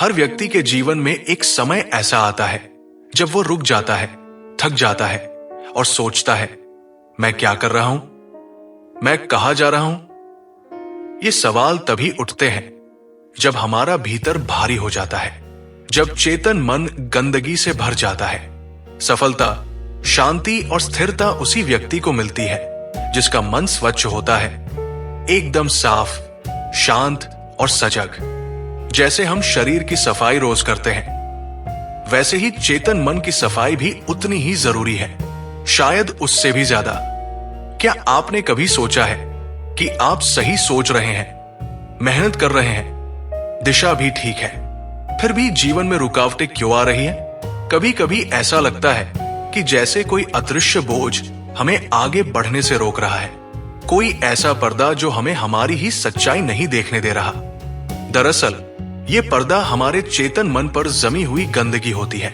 हर व्यक्ति के जीवन में एक समय ऐसा आता है जब वो रुक जाता है, थक जाता है और सोचता है, मैं क्या कर रहा हूं, मैं कहां जा रहा हूं। ये सवाल तभी उठते हैं जब हमारा भीतर भारी हो जाता है, जब चेतन मन गंदगी से भर जाता है। सफलता, शांति और स्थिरता उसी व्यक्ति को मिलती है जिसका मन स्वच्छ होता है, एकदम साफ, शांत और सजग। जैसे हम शरीर की सफाई रोज करते हैं, वैसे ही चेतन मन की सफाई भी उतनी ही जरूरी है, शायद उससे भी ज्यादा। क्या आपने कभी सोचा है कि आप सही सोच रहे हैं, मेहनत कर रहे हैं, दिशा भी ठीक है, फिर भी जीवन में रुकावटें क्यों आ रही हैं? कभी कभी ऐसा लगता है कि जैसे कोई अदृश्य बोझ हमें आगे बढ़ने से रोक रहा है, कोई ऐसा पर्दा जो हमें हमारी ही सच्चाई नहीं देखने दे रहा। दरअसल ये पर्दा हमारे चेतन मन पर जमी हुई गंदगी होती है।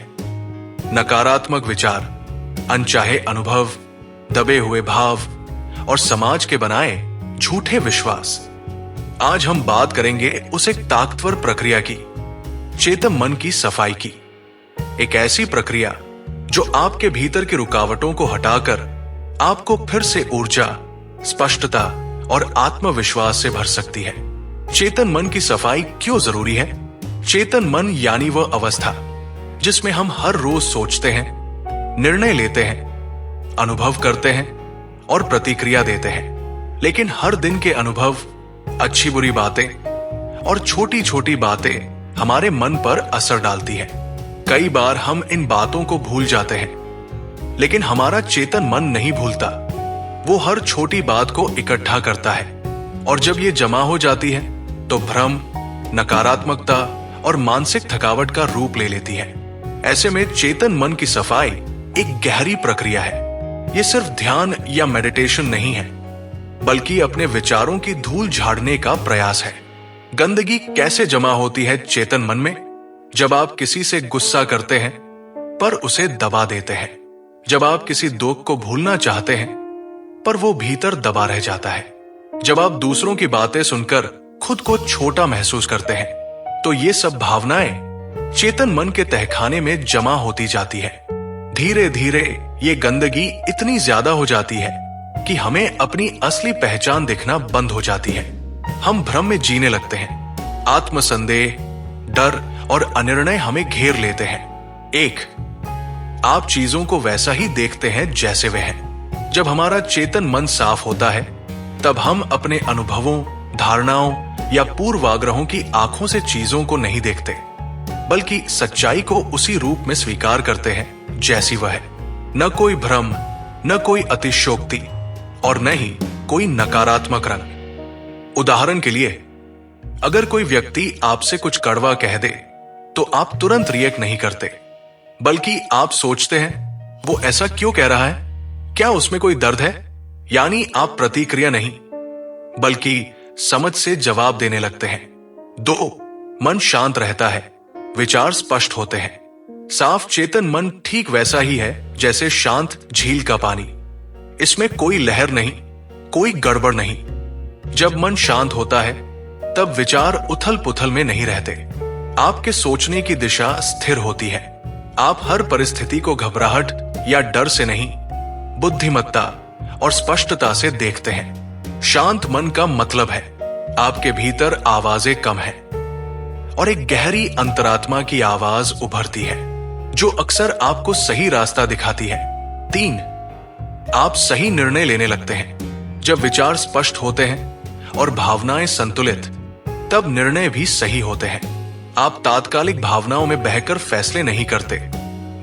नकारात्मक विचार, अनचाहे अनुभव, दबे हुए भाव और समाज के बनाए झूठे विश्वास। आज हम बात करेंगे उस एक ताकतवर प्रक्रिया की, चेतन मन की सफाई की। एक ऐसी प्रक्रिया जो आपके भीतर की रुकावटों को हटाकर आपको फिर से ऊर्जा, स्पष्टता और आत्मविश्वास से भर सकती है। चेतन मन की सफाई क्यों जरूरी है? चेतन मन यानी वह अवस्था जिसमें हम हर रोज सोचते हैं, निर्णय लेते हैं, अनुभव करते हैं और प्रतिक्रिया देते हैं। लेकिन हर दिन के अनुभव, अच्छी बुरी बातें और छोटी छोटी बातें हमारे मन पर असर डालती है। कई बार हम इन बातों को भूल जाते हैं, लेकिन हमारा चेतन मन नहीं भूलता। वो हर छोटी बात को इकट्ठा करता है और जब ये जमा हो जाती है तो भ्रम, नकारात्मकता और मानसिक थकावट का रूप ले लेती है। ऐसे में चेतन मन की सफाई एक गहरी प्रक्रिया है। ये सिर्फ ध्यान या मेडिटेशन नहीं है, बल्कि अपने विचारों की धूल झाड़ने का प्रयास है। गंदगी कैसे जमा होती है चेतन मन में? जब आप किसी से गुस्सा करते हैं पर उसे दबा देते हैं, जब आप किसी दुख को भूलना चाहते हैं पर वो भीतर दबा रह जाता है, जब आप दूसरों की बातें सुनकर खुद को छोटा महसूस करते हैं, तो ये सब भावनाएं चेतन मन के तहखाने में जमा होती जाती है। धीरे धीरे ये गंदगी इतनी ज्यादा हो जाती है कि हमें अपनी असली पहचान दिखना बंद हो जाती है। हम भ्रम में जीने लगते हैं, आत्मसंदेह, डर और अनिर्णय हमें घेर लेते हैं। एक, आप चीजों को वैसा ही देखते हैं जैसे वे हैं। जब हमारा चेतन मन साफ होता है, तब हम अपने अनुभवों, धारणाओं या पूर्वाग्रहों की आंखों से चीजों को नहीं देखते, बल्कि सच्चाई को उसी रूप में स्वीकार करते हैं जैसी वह है। न कोई भ्रम, न कोई अतिशयोक्ति और न ही कोई नकारात्मक रंग। उदाहरण के लिए, अगर कोई व्यक्ति आपसे कुछ कड़वा कह दे तो आप तुरंत रिएक्ट नहीं करते, बल्कि आप सोचते हैं वो ऐसा क्यों कह रहा है, क्या उसमें कोई दर्द है? यानी आप प्रतिक्रिया नहीं बल्कि समझ से जवाब देने लगते हैं। 2, मन शांत रहता है, विचार स्पष्ट होते हैं। साफ चेतन मन ठीक वैसा ही है जैसे शांत झील का पानी। इसमें कोई लहर नहीं, कोई गड़बड़ नहीं। जब मन शांत होता है तब विचार उथल पुथल में नहीं रहते। आपके सोचने की दिशा स्थिर होती है। आप हर परिस्थिति को घबराहट या डर से नहीं, बुद्धिमत्ता और स्पष्टता से देखते हैं। शांत मन का मतलब है आपके भीतर आवाजें कम है और एक गहरी अंतरात्मा की आवाज उभरती है जो अक्सर आपको सही रास्ता दिखाती है। 3, आप सही निर्णय लेने लगते हैं। जब विचार स्पष्ट होते हैं और भावनाएं संतुलित, तब निर्णय भी सही होते हैं। आप तात्कालिक भावनाओं में बहकर फैसले नहीं करते,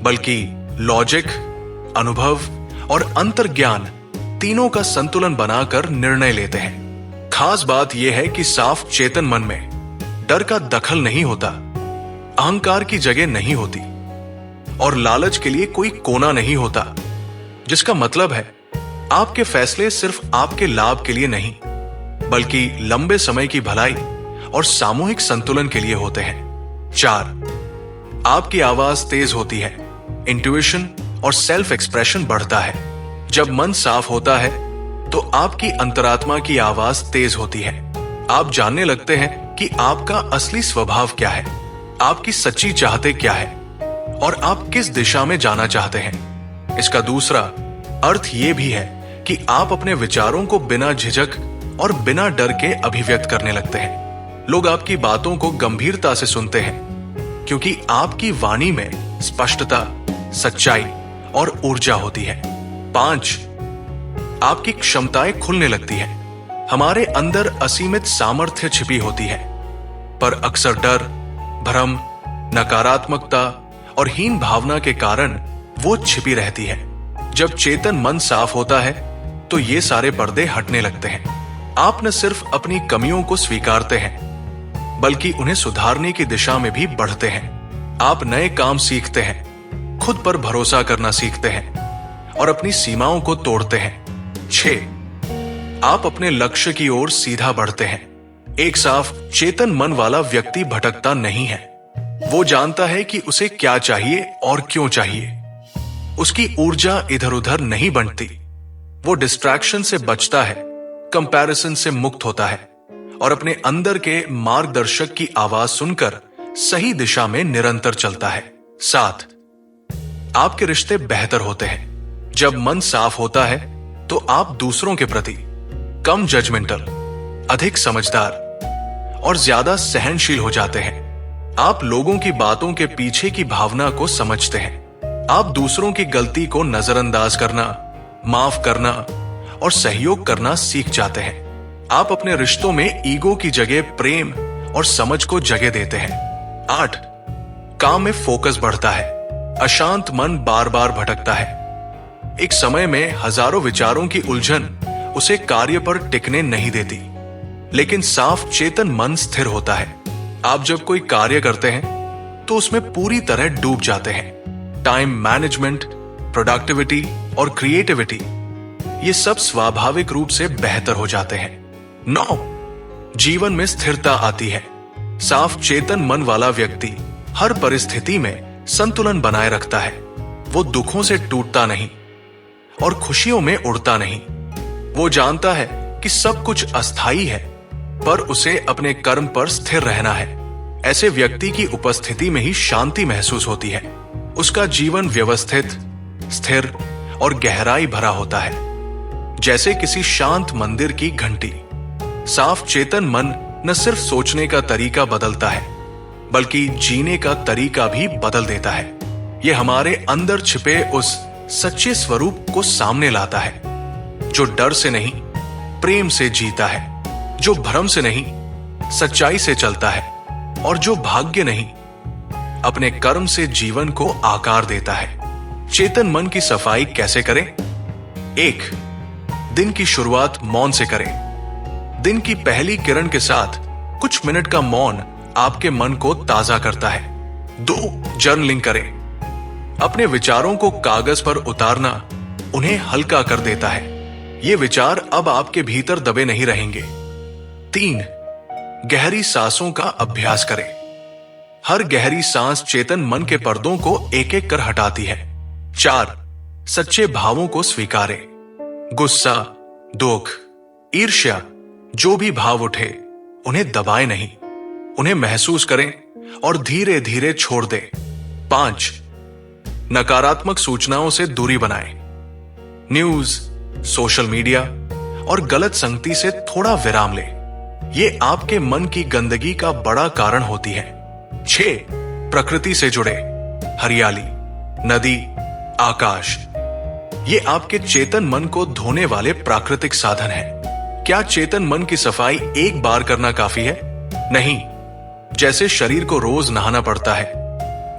बल्कि लॉजिक, अनुभव और अंतर्ज्ञान तीनों का संतुलन बनाकर निर्णय लेते हैं। खास बात यह है कि साफ चेतन मन में डर का दखल नहीं होता, अहंकार की जगह नहीं होती और लालच के लिए कोई कोना नहीं होता। जिसका मतलब है आपके फैसले सिर्फ आपके लाभ के लिए नहीं, बल्कि लंबे समय की भलाई और सामूहिक संतुलन के लिए होते हैं। 4, आपकी आवाज तेज होती है, इंट्यूशन और सेल्फ एक्सप्रेशन बढ़ता है। जब मन साफ होता है तो आपकी अंतरात्मा की आवाज तेज होती है। आप जानने लगते हैं कि आपका असली स्वभाव क्या है, आपकी सच्ची चाहते क्या है और आप किस दिशा में जाना चाहते हैं। इसका दूसरा अर्थ यह भी है कि आप अपने विचारों को बिना झिझक और बिना डर के अभिव्यक्त करने लगते हैं। लोग आपकी बातों को गंभीरता से सुनते हैं क्योंकि आपकी वाणी में स्पष्टता, सच्चाई और ऊर्जा होती है। 5, आपकी क्षमताएं खुलने लगती है। हमारे अंदर असीमित सामर्थ्य छिपी होती है, पर अक्सर डर, भ्रम, नकारात्मकता और हीन भावना के कारण वो छिपी रहती है। जब चेतन मन साफ होता है तो ये सारे पर्दे हटने लगते हैं। आप न सिर्फ अपनी कमियों को स्वीकारते हैं बल्कि उन्हें सुधारने की दिशा में भी बढ़ते हैं। आप नए काम सीखते हैं, खुद पर भरोसा करना सीखते हैं और अपनी सीमाओं को तोड़ते हैं। 6, आप अपने लक्ष्य की ओर सीधा बढ़ते हैं। एक साफ चेतन मन वाला व्यक्ति भटकता नहीं है। वो जानता है कि उसे क्या चाहिए और क्यों चाहिए। उसकी ऊर्जा इधर उधर नहीं बंटती। वो डिस्ट्रैक्शन से बचता है, कंपैरिजन से मुक्त होता है और अपने अंदर के मार्गदर्शक की आवाज सुनकर सही दिशा में निरंतर चलता है। 7, आपके रिश्ते बेहतर होते हैं। जब मन साफ होता है तो आप दूसरों के प्रति कम जजमेंटल, अधिक समझदार और ज्यादा सहनशील हो जाते हैं। आप लोगों की बातों के पीछे की भावना को समझते हैं। आप दूसरों की गलती को नजरअंदाज करना, माफ करना और सहयोग करना सीख जाते हैं। आप अपने रिश्तों में ईगो की जगह प्रेम और समझ को जगह देते हैं। 8, काम में फोकस बढ़ता है। अशांत मन बार बार भटकता है। एक समय में हजारों विचारों की उलझन उसे कार्य पर टिकने नहीं देती, लेकिन साफ चेतन मन स्थिर होता है। आप जब कोई कार्य करते हैं तो उसमें पूरी तरह डूब जाते हैं। टाइम मैनेजमेंट, प्रोडक्टिविटी और क्रिएटिविटी, ये सब स्वाभाविक रूप से बेहतर हो जाते हैं। 9, जीवन में स्थिरता आती है। साफ चेतन मन वाला व्यक्ति हर परिस्थिति में संतुलन बनाए रखता है। वो दुखों से टूटता नहीं और खुशियों में उड़ता नहीं। वो जानता है कि सब कुछ अस्थायी है, पर उसे अपने कर्म पर स्थिर रहना है। ऐसे व्यक्ति की उपस्थिति में ही शांति महसूस होती है। उसका जीवन व्यवस्थित, स्थिर और गहराई भरा होता है, जैसे किसी शांत मंदिर की घंटी। साफ चेतन मन न सिर्फ सोचने का तरीका बदलता है, बल्कि जीने का तरीका भी बदल देता है। यह हमारे अंदर छिपे उस सच्चे स्वरूप को सामने लाता है, जो डर से नहीं, प्रेम से जीता है, जो भ्रम से नहीं, सच्चाई से चलता है और जो भाग्य नहीं, अपने कर्म से जीवन को आकार देता है। चेतन मन की सफाई कैसे करें? 1, दिन की शुरुआत मौन से करें। दिन की पहली किरण के साथ कुछ मिनट का मौन आपके मन को ताजा करता है। 2, जर्नलिंग करें। अपने विचारों को कागज पर उतारना उन्हें हल्का कर देता है। ये विचार अब आपके भीतर दबे नहीं रहेंगे। 3, गहरी सांसों का अभ्यास करें। हर गहरी सांस चेतन मन के पर्दों को एक एक कर हटाती है। 4, सच्चे भावों को स्वीकारें। गुस्सा, दुख, ईर्ष्या, जो भी भाव उठे उन्हें दबाए नहीं, उन्हें महसूस करें और धीरे धीरे छोड़ दें। 5, नकारात्मक सूचनाओं से दूरी बनाएं। न्यूज, सोशल मीडिया और गलत संगति से थोड़ा विराम लें। ये आपके मन की गंदगी का बड़ा कारण होती है। 6, प्रकृति से जुड़े। हरियाली, नदी, आकाश, ये आपके चेतन मन को धोने वाले प्राकृतिक साधन हैं। क्या चेतन मन की सफाई एक बार करना काफी है? नहीं। जैसे शरीर को रोज नहाना पड़ता है,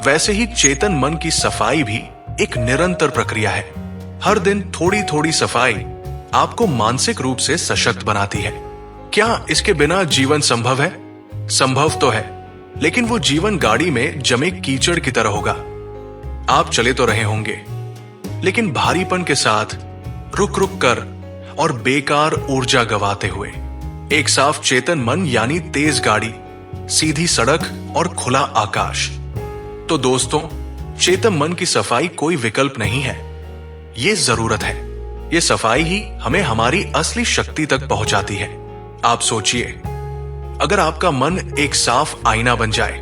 वैसे ही चेतन मन की सफाई भी एक निरंतर प्रक्रिया है। हर दिन थोड़ी थोड़ी सफाई आपको मानसिक रूप से सशक्त बनाती है। क्या इसके बिना जीवन संभव है? संभव तो है, लेकिन वो जीवन गाड़ी में जमे कीचड़ की तरह होगा। आप चले तो रहे होंगे, लेकिन भारीपन के साथ, रुक रुक कर और बेकार ऊर्जा गवाते हुए। एक साफ चेतन मन यानी तेज गाड़ी, सीधी सड़क और खुला आकाश। तो दोस्तों, चेतन मन की सफाई कोई विकल्प नहीं है, ये जरूरत है। ये सफाई ही हमें हमारी असली शक्ति तक पहुंचाती है। आप सोचिए, अगर आपका मन एक साफ आईना बन जाए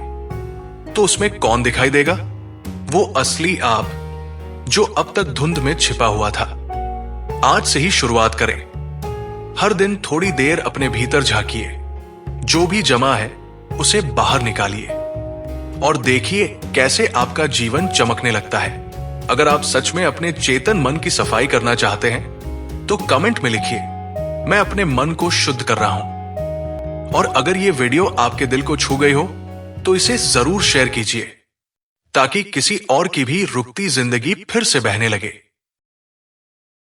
तो उसमें कौन दिखाई देगा? वो असली आप जो अब तक धुंध में छिपा हुआ था। आज से ही शुरुआत करें। हर दिन थोड़ी देर अपने भीतर झांकिए। जो भी जमा है उसे बाहर निकालिए और देखिए कैसे आपका जीवन चमकने लगता है। अगर आप सच में अपने चेतन मन की सफाई करना चाहते हैं तो कमेंट में लिखिए, मैं अपने मन को शुद्ध कर रहा हूं। और अगर ये वीडियो आपके दिल को छू गई हो तो इसे जरूर शेयर कीजिए ताकि किसी और की भी रुकती जिंदगी फिर से बहने लगे।